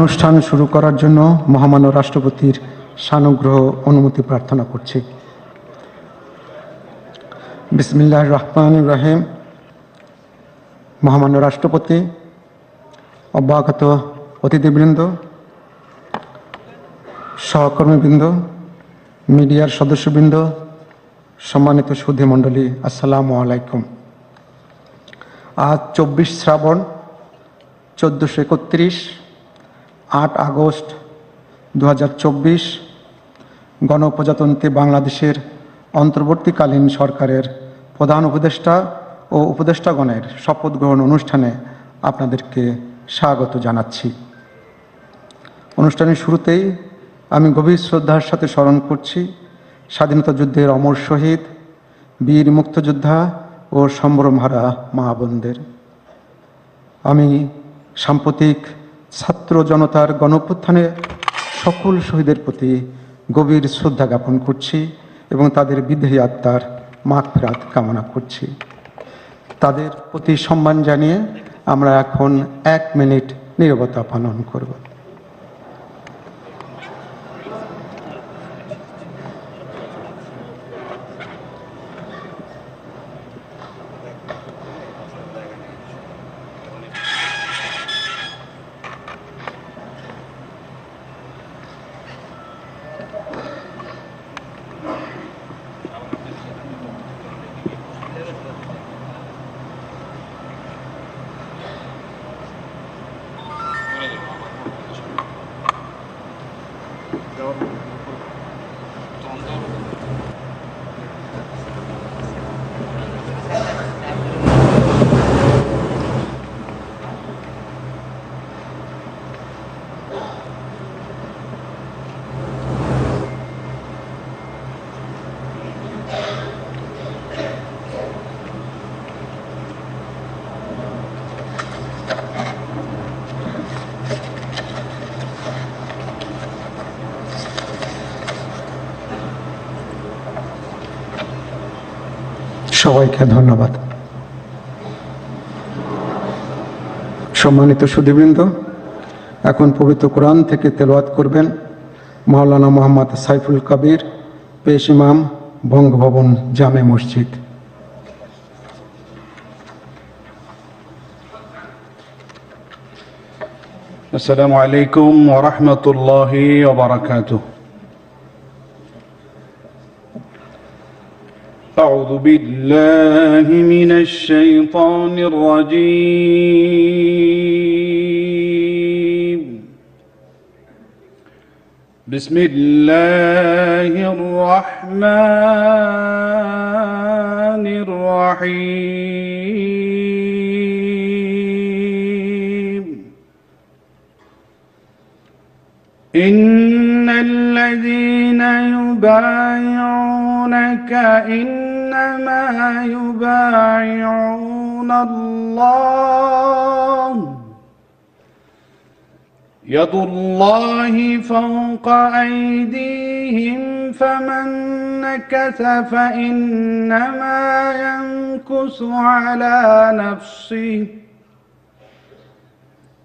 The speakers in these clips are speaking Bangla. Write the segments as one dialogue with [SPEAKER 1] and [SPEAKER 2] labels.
[SPEAKER 1] অনুষ্ঠান শুরু করার জন্য মহামান্য রাষ্ট্রপতির সানুগ্রহ অনুমতি প্রার্থনা করছি। বিসমিল্লাহির রহমানির রহিম। মহামান্য রাষ্ট্রপতি, অভ্যাগত অতিথিবৃন্দ, সহকর্মীবৃন্দ, মিডিয়ার সদস্যবৃন্দ, সম্মানিত সুধী মণ্ডলী, আসসালামু আলাইকুম। আজ 24 শ্রাবণ 1431, 8 আগস্ট 2024 গণপ্রজাতন্ত্রী বাংলাদেশের অন্তর্বর্তীকালীন সরকারের প্রধান উপদেষ্টা ও উপদেষ্টাগণের শপথ গ্রহণ অনুষ্ঠানে আপনাদেরকে স্বাগত জানাচ্ছি। অনুষ্ঠানের শুরুতেই আমি গভীর শ্রদ্ধার সাথে স্মরণ করছি স্বাধীনতা যুদ্ধের অমর শহীদ, বীর মুক্তিযোদ্ধা ও সম্ভ্রমহারা মা বোনদের। আমি সাম্প্রতিক ছাত্র জনতার গণঅভ্যুত্থানে সকল শহীদের প্রতি গভীর শ্রদ্ধা জ্ঞাপন করছি এবং তাদের বিদেহী আত্মার মাগফিরাত কামনা করছি। তাদের প্রতি সম্মান জানিয়ে আমরা এখন 1 মিনিট নীরবতা পালন করব। সবাইকে ধন্যবাদ। সম্মানিত সুধীবৃন্দ, এখন পবিত্র কোরআন থেকে তেলাওয়াত করবেন মাওলানা মোহাম্মদ সাইফুল কবির, পেশ ইমাম, বঙ্গভবন জামে মসজিদ।
[SPEAKER 2] আসসালামু আলাইকুম ওয়া রাহমাতুল্লাহি ওয়া বারাকাতুহু। أعوذ بالله من الشيطان الرجيم. بسم الله الرحمن الرحيم. إن الذين يبايعونك إنما يبايعون الله يد الله فوق أيديهم فمن نكث فإنما ينكث على نفسه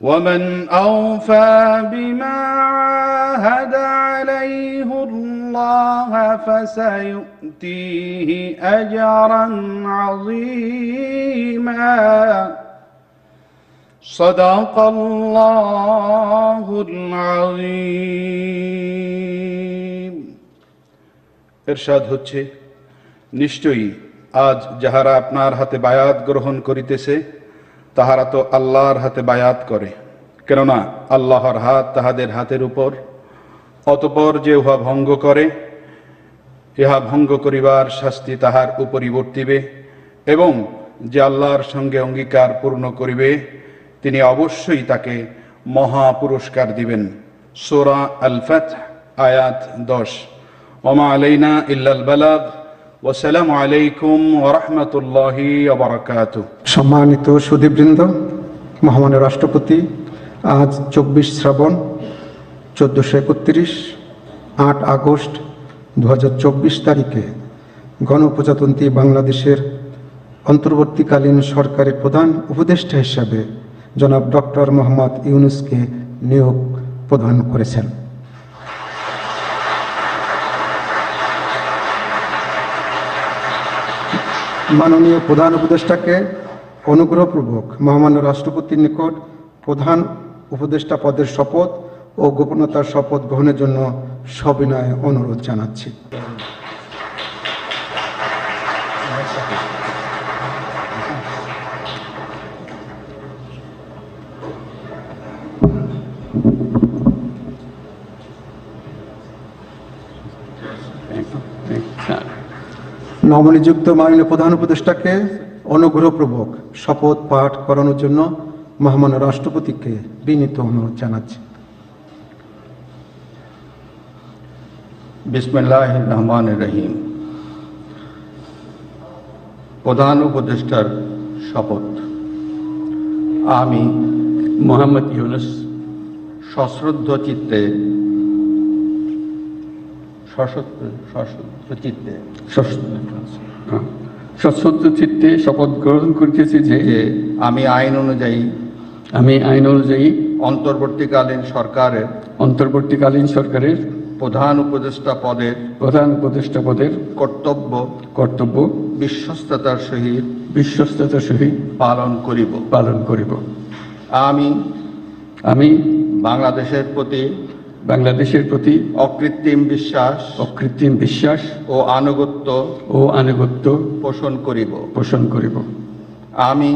[SPEAKER 2] ومن أوفى بما عاهد عليه الله فسيؤتيه أجرا عظيما. صدق الله العظيم. ইরশাদ হচ্ছে, নিশ্চয়ই আজ যাহারা আপনার হাতে বায়াত গ্রহণ করিতেছে তাহারা তো আল্লাহর হাতে বায়াত করে, কেননা আল্লাহর হাত তাহাদের হাতের উপর। অতঃপর যে উহা ভঙ্গ করে, ইহা ভঙ্গ করিবার শাস্তি তাহার উপরই বর্তিবে, এবং যে আল্লাহর সঙ্গে অঙ্গীকার পূর্ণ করিবে তিনি অবশ্যই তাকে মহা পুরস্কার দিবেন। সূরা আল ফাতহ আয়াত 10। ওমা আলাইনা ইল্লাল বালাগ। ওয়াসসালামু আলাইকুম ওয়া রাহমাতুল্লাহি ওয়া বারাকাতুহু।
[SPEAKER 1] সম্মানিত সুধীবৃন্দ, মহামান্য রাষ্ট্রপতি, আজ 24 শ্রাবণ 1431, 8 আগস্ট 2024 তারিখে গণপ্রজাতন্ত্রী বাংলাদেশের অন্তর্বর্তীকালীন সরকারের প্রধান উপদেষ্টা হিসাবে জনাব ডক্টর মোহাম্মদ ইউনূসকে নিয়োগ প্রদান করেছেন। মাননীয় প্রধান উপদেষ্টাকে অনুগ্রহপূর্বক মহামান্য রাষ্ট্রপতির নিকট প্রধান উপদেষ্টা পদের শপথ ও গোপনতার শপথ গ্রহণের জন্য সবিনয়ে অনুরোধ জানাচ্ছি। নবনিযুক্ত মাননীয় প্রধান উপদেষ্টাকে অনুগ্রহপূর্বক শপথ পাঠ করানোর জন্য মহামান্য রাষ্ট্রপতিকে বিনীত অনুরোধ জানাচ্ছি।
[SPEAKER 3] বিসমিল্লাহির রহমানির রহিম। প্রধান উপদেষ্টার শপথ। আমি
[SPEAKER 4] মোহাম্মদ ইউনুস
[SPEAKER 3] সশ্রদ্ধ চিত্তে
[SPEAKER 4] সশ্রদ্ধ চিত্তে শপথ গ্রহণ করিতেছি যে
[SPEAKER 3] আমি আইন অনুযায়ী অন্তর্বর্তীকালীন সরকারের প্রধান উপদেষ্টা পদের কর্তব্য বিশ্বস্ততার সহিত পালন করিব। আমি বাংলাদেশের প্রতি অকৃত্রিম বিশ্বাস ও আনুগত্য পোষণ করিব। আমি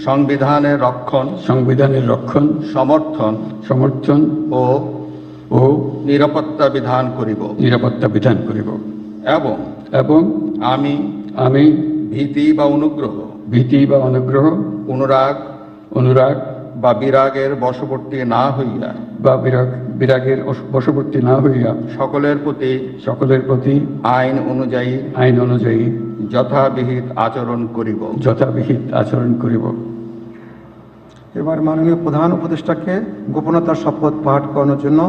[SPEAKER 3] সংবিধানের রক্ষণ সমর্থন ও নিরাপত্তা বিধান করিব এবং আমি ভীতি বা অনুরাগ বা বিরাগের বশবর্তী না হইয়া সকলের প্রতি আইন অনুযায়ী যথাবিহিত আচরণ করিব।
[SPEAKER 1] এবার মাননীয় প্রধান উপদেষ্টাকে গোপনতার শপথ পাঠ করানোর জন্য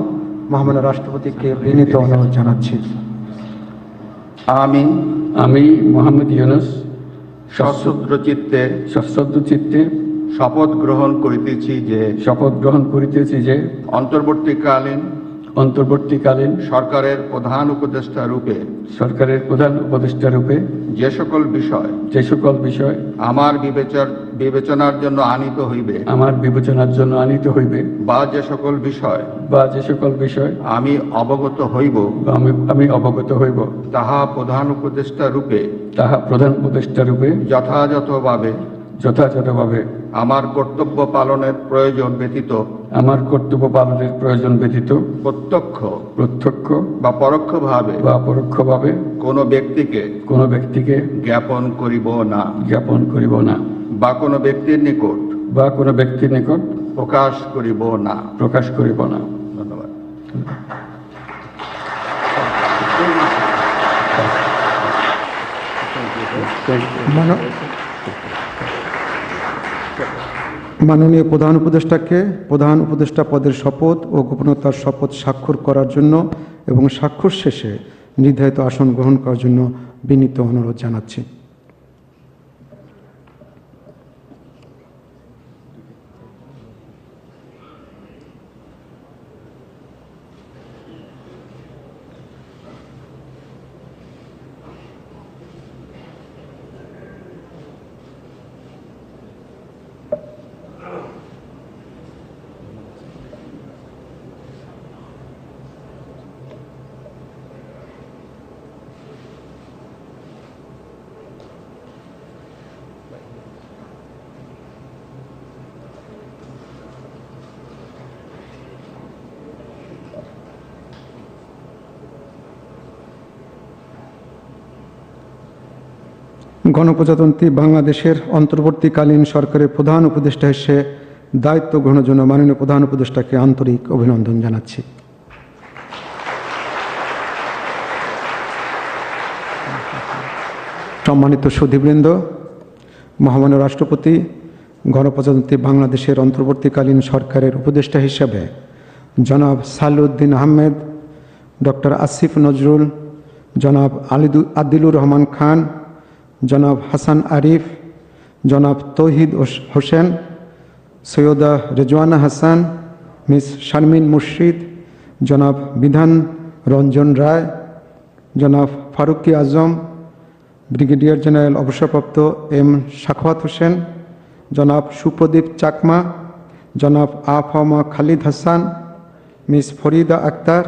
[SPEAKER 1] মহামান্য রাষ্ট্রপতিকে বিনীত অনুরোধ জানাচ্ছি।
[SPEAKER 4] আমি মোহাম্মদ ইউনুস
[SPEAKER 3] সশ্রদ্ধ চিত্তে শপথ গ্রহণ করিতেছি যে অন্তর্বর্তীকালীন সরকারের প্রধান উপদেষ্টা রূপে যে সকল বিষয় আমার বিবেচনার জন্য আনিত হইবে বা যে সকল বিষয় আমি অবগত হইব তাহা প্রধান উপদেষ্টা রূপে যথাযথভাবে আমার কর্তব্য পালনের প্রয়োজন ব্যতীত প্রত্যক্ষ বা পরোক্ষভাবে কোনো ব্যক্তিকে জ্ঞাপন করিব না বা কোনো ব্যক্তির নিকট প্রকাশ করিব না। ধন্যবাদ।
[SPEAKER 1] মাননীয় প্রধান উপদেষ্টাকে প্রধান উপদেষ্টা পদের শপথ ও গোপনতার শপথ স্বাক্ষর করার জন্য এবং স্বাক্ষর শেষে নির্ধারিত আসন গ্রহণ করার জন্য বিনীত অনুরোধ জানাচ্ছি। গণপ্রজাতন্ত্রী বাংলাদেশের অন্তর্বর্তীকালীন সরকারের প্রধান উপদেষ্টা হিসেবে দায়িত্ব গ্রহণের জন্য মাননীয় প্রধান উপদেষ্টাকে আন্তরিক অভিনন্দন জানাচ্ছি। সম্মানিত সুধীবৃন্দ, মহামান্য রাষ্ট্রপতি গণপ্রজাতন্ত্রী বাংলাদেশের অন্তর্বর্তীকালীন সরকারের উপদেষ্টা হিসেবে জনাব সালেউদ্দিন আহমেদ, ডক্টর আসিফ নজরুল, জনাব আদিলুর রহমান খান, জনাব হাসান আরিফ, জনাব তৌহিদ হোসেন, সৈয়দা রেজওয়ানা হাসান, মিস শারমিন মুর্শিদ, জনাব বিধান রঞ্জন রায়, জনাব ফারুকি আজম, ব্রিগেডিয়ার জেনারেল অবসরপ্রাপ্ত এম সাখাওয়াত হোসেন, জনাব সুপ্রদীপ চাকমা, জনাব আফামা খালিদ হাসান, মিস ফরিদা আক্তার,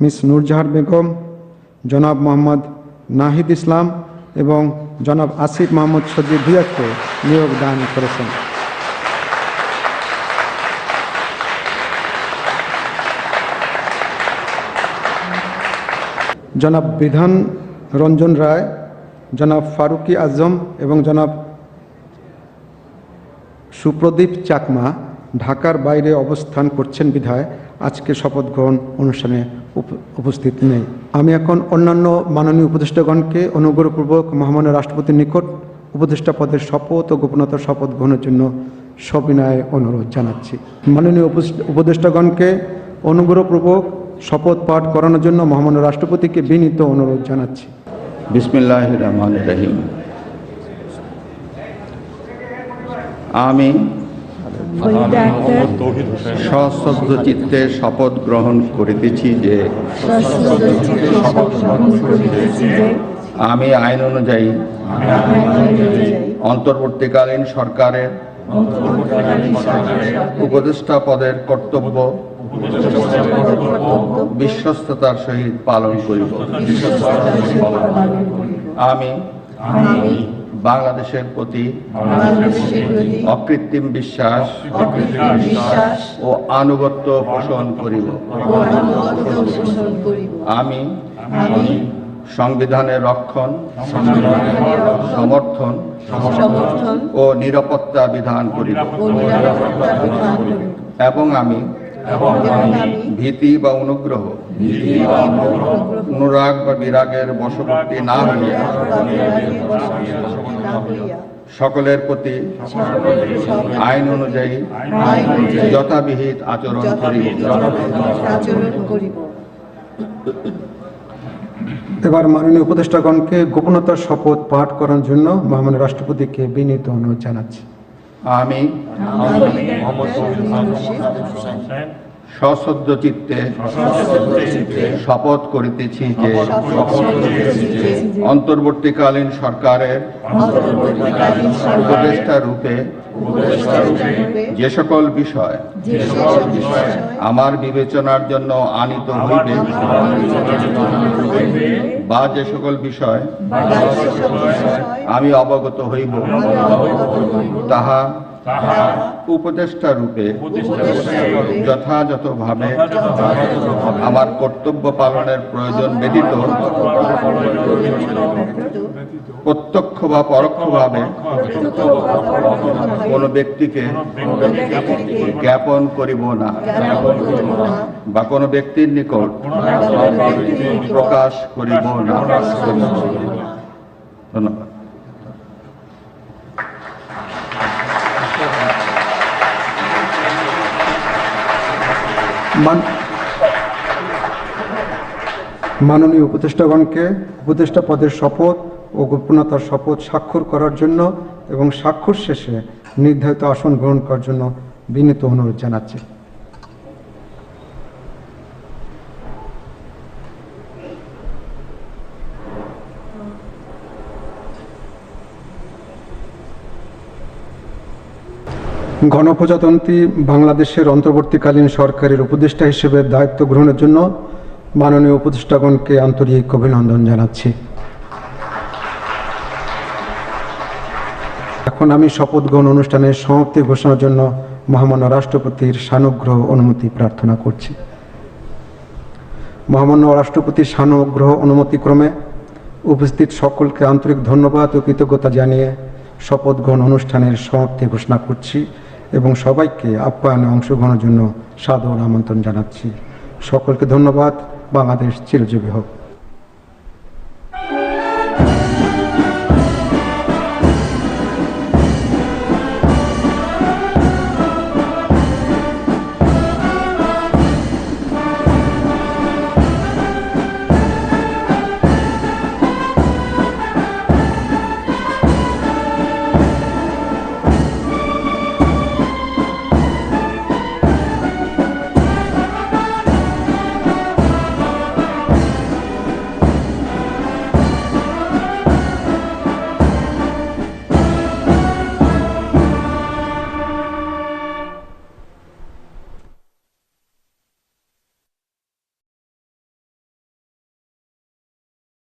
[SPEAKER 1] মিস নূরজাহান বেগম, জনাব মোহাম্মদ নাহিদ ইসলাম এবং জনাব আসিফ মাহমুদ সজিব ভুঁইয়াকে নিয়োগ দান করেছেন। জনাব বিধান রঞ্জন রায়, জনাব ফারুকি আজম এবং জনাব সুপ্রদীপ চাকমা ঢাকার বাইরে অবস্থান করছেন বিধায় আজকে শপথ গ্রহণ অনুষ্ঠানে উপস্থিত নেই। আমি এখন অন্যান্য মাননীয় উপদেষ্টাগণকে অনুগ্রহপূর্বক মহামান্য রাষ্ট্রপতির নিকট উপদেষ্টা পদের শপথ ও গোপনতার শপথ গ্রহণের জন্য সবিনয়ে অনুরোধ জানাচ্ছি। মাননীয় উপদেষ্টাগণকে অনুগ্রহপূর্বক শপথ পাঠ করানোর জন্য মহামান্য রাষ্ট্রপতিকে বিনীত অনুরোধ জানাচ্ছি।
[SPEAKER 3] বিসমিল্লাহির রহমানির রহিম। আমি সশ্রদ্ধ চিত্তে শপথ গ্রহণ করিতেছি যে আমি আইন অনুযায়ী অন্তর্বর্তীকালীন সরকারের উপদেষ্টা পদের কর্তব্য বিশ্বস্ততার সহিত পালন করিব। আমি বাংলাদেশের প্রতি অকৃত্রিম বিশ্বাস ও আনুগত্য পোষণ করিব। আমি সংবিধানের রক্ষণ, সমর্থন ও নিরাপত্তা বিধান করিব এবং আমি ভীতি বা অনুগ্রহ, অনুরাগ বা বিরাগের বশবর্তী না হইয়া সকলের প্রতি আইন অনুযায়ী যথাবিহিত আচরণ করিব।
[SPEAKER 1] এবার মাননীয় উপদেষ্টাগণকে গোপনতার শপথ পাঠ করার জন্য মহামান্য রাষ্ট্রপতিকে বিনীত অনুরোধ জানাচ্ছি।
[SPEAKER 3] আমি সশ্রদ্ধ চিত্তে শপথ করিতেছি যে অন্তর্বর্তীকালীন সরকারের উপদেষ্টা রূপে যে সকল বিষয় আমার বিবেচনার জন্য আনিত হইবে বা যে সকল বিষয় আমি অবগত হইব তাহা উপদেষ্টা রূপে যথাযথভাবে আমার কর্তব্য পালনের প্রয়োজন ব্যতীত প্রত্যক্ষ বা পরোক্ষভাবে কোনো ব্যক্তিকে জ্ঞাপন করিব না বা কোনো ব্যক্তির নিকট প্রকাশ করিব না। ধন্যবাদ।
[SPEAKER 1] মাননীয় উপদেষ্টাগণকে উপদেষ্টা পদের শপথ ও গোপনতার শপথ স্বাক্ষর করার জন্য এবং স্বাক্ষর শেষে নির্ধারিত আসন গ্রহণ করার জন্য বিনীত অনুরোধ জানাচ্ছি। গণপ্রজাতন্ত্রী বাংলাদেশের অন্তর্বর্তীকালীন সরকারের উপদেষ্টা হিসেবে দায়িত্ব গ্রহণের জন্য মাননীয় উপদেষ্টাগণকে আন্তরিক অভিনন্দন জানাচ্ছি। এখন আমি শপথ গ্রহণ অনুষ্ঠানের সমাপ্তি ঘোষণার জন্য মহামান্য রাষ্ট্রপতির সানুগ্রহ অনুমতি প্রার্থনা করছি। মহামান্য রাষ্ট্রপতির সানুগ্রহ অনুমতিক্রমে উপস্থিত সকলকে আন্তরিক ধন্যবাদ ও কৃতজ্ঞতা জানিয়ে শপথ গ্রহণ অনুষ্ঠানের সমাপ্তি ঘোষণা করছি এবং সবাইকে আপ্যায়নে অংশগ্রহণের জন্য সাদর আমন্ত্রণ জানাচ্ছি। সকলকে ধন্যবাদ। বাংলাদেশ চিরজীবী হোক।